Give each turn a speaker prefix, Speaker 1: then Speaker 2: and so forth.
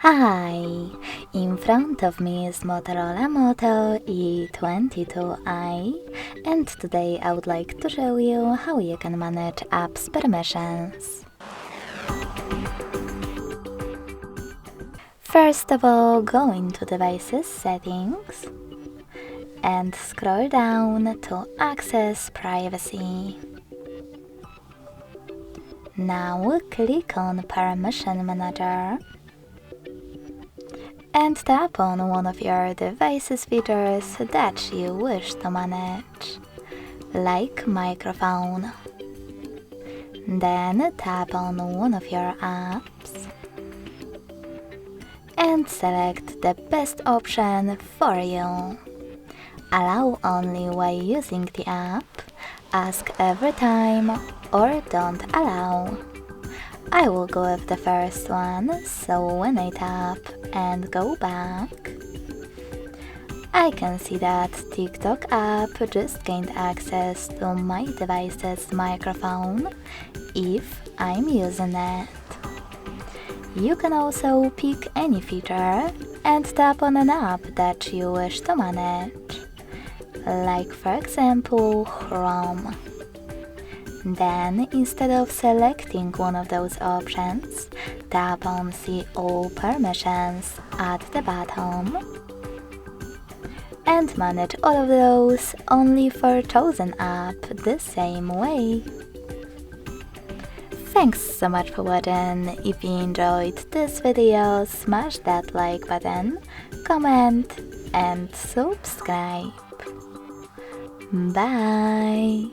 Speaker 1: Hi! In front of me is Motorola Moto E22i, and today I would like to show you how you can manage apps permissions. First of all, go into Devices Settings and scroll down to Access Privacy. Now click on Permission Manager and tap on one of your device's features that you wish to manage, like microphone. Then tap on one of your apps and select the best option for you. Allow only while using the app, ask every time, or don't allow. I will go with the first one, so when I tap and go back, I can see that TikTok app just gained access to my device's microphone if I'm using it. You can also pick any feature and tap on an app that you wish to manage, like for example Chrome. Then, instead of selecting one of those options, tap on See All Permissions at the bottom and manage all of those only for chosen app the same way. Thanks so much for watching. If you enjoyed this video, smash that like button, comment and subscribe. Bye!